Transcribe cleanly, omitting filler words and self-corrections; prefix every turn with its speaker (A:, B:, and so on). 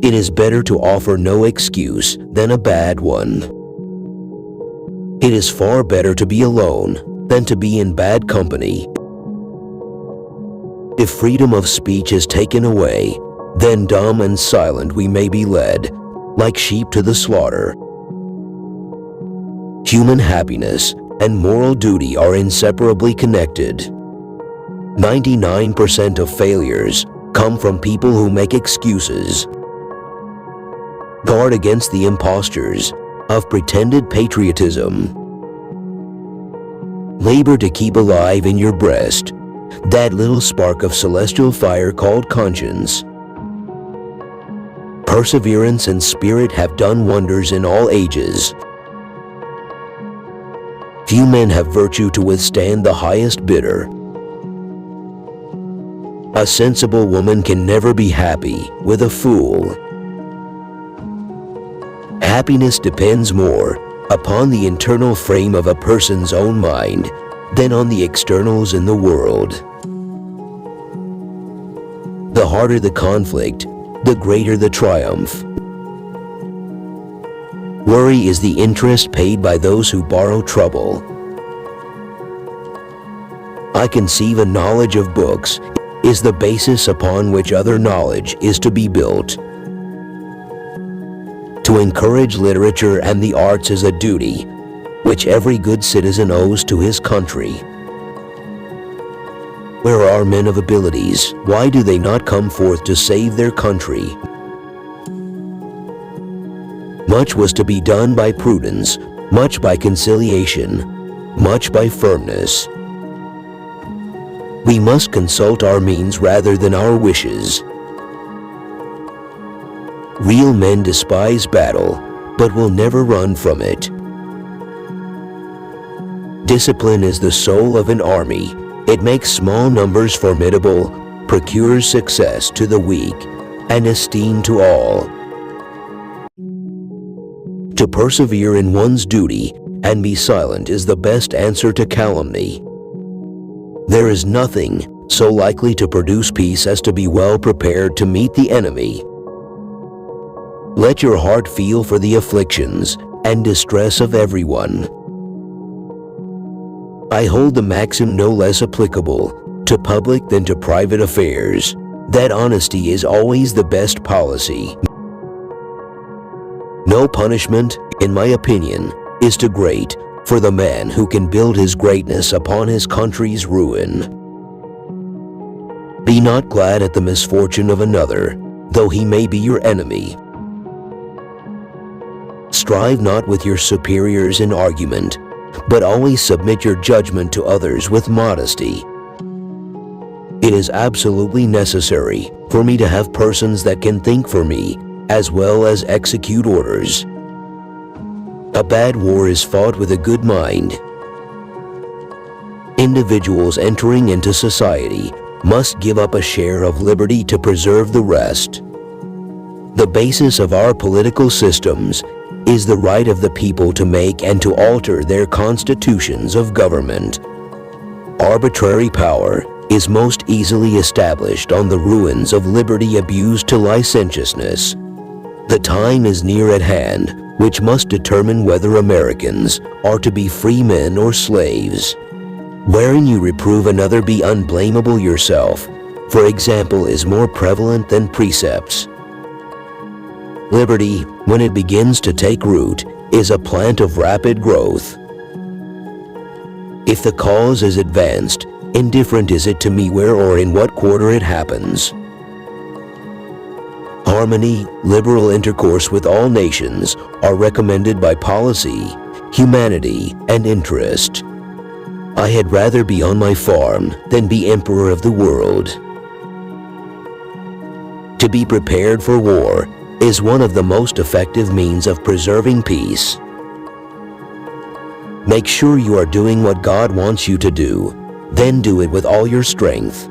A: It is better to offer no excuse than a bad one. It is far better to be alone than to be in bad company. If freedom of speech is taken away, then dumb and silent we may be led, like sheep to the slaughter. Human happiness and moral duty are inseparably connected. 99% of failures come from people who make excuses. Guard against the impostures of pretended patriotism. Labor to keep alive in your breast that little spark of celestial fire called conscience. Perseverance and spirit have done wonders in all ages. Few men have virtue to withstand the highest bidder. A sensible woman can never be happy with a fool. Happiness depends more upon the internal frame of a person's own mind than on the externals in the world. The harder the conflict, the greater the triumph. Worry is the interest paid by those who borrow trouble. I conceive a knowledge of books is the basis upon which other knowledge is to be built. To encourage literature and the arts is a duty which every good citizen owes to his country. Where are men of abilities? Why do they not come forth to save their country? Much was to be done by prudence, much by conciliation, much by firmness. We must consult our means rather than our wishes. Real men despise battle, but will never run from it. Discipline is the soul of an army. It makes small numbers formidable, procures success to the weak, and esteem to all. To persevere in one's duty and be silent is the best answer to calumny. There is nothing so likely to produce peace as to be well prepared to meet the enemy. Let your heart feel for the afflictions and distress of everyone. I hold the maxim no less applicable to public than to private affairs, that honesty is always the best policy. No punishment, in my opinion, is too great for the man who can build his greatness upon his country's ruin. Be not glad at the misfortune of another, though he may be your enemy. Strive not with your superiors in argument, but always submit your judgment to others with modesty. It is absolutely necessary for me to have persons that can think for me as well as execute orders. A bad war is fought with a good mind. Individuals entering into society must give up a share of liberty to preserve the rest. The basis of our political systems is the right of the people to make and to alter their constitutions of government. Arbitrary power is most easily established on the ruins of liberty abused to licentiousness. The time is near at hand which must determine whether Americans are to be free men or slaves. Wherein you reprove another, be unblamable yourself, for example is more prevalent than precepts. Liberty, when it begins to take root, is a plant of rapid growth. If the cause is advanced, indifferent is it to me where or in what quarter it happens. Harmony, liberal intercourse with all nations are recommended by policy, humanity, and interest. I had rather be on my farm than be emperor of the world. To be prepared for war is one of the most effective means of preserving peace. Make sure you are doing what God wants you to do, then do it with all your strength.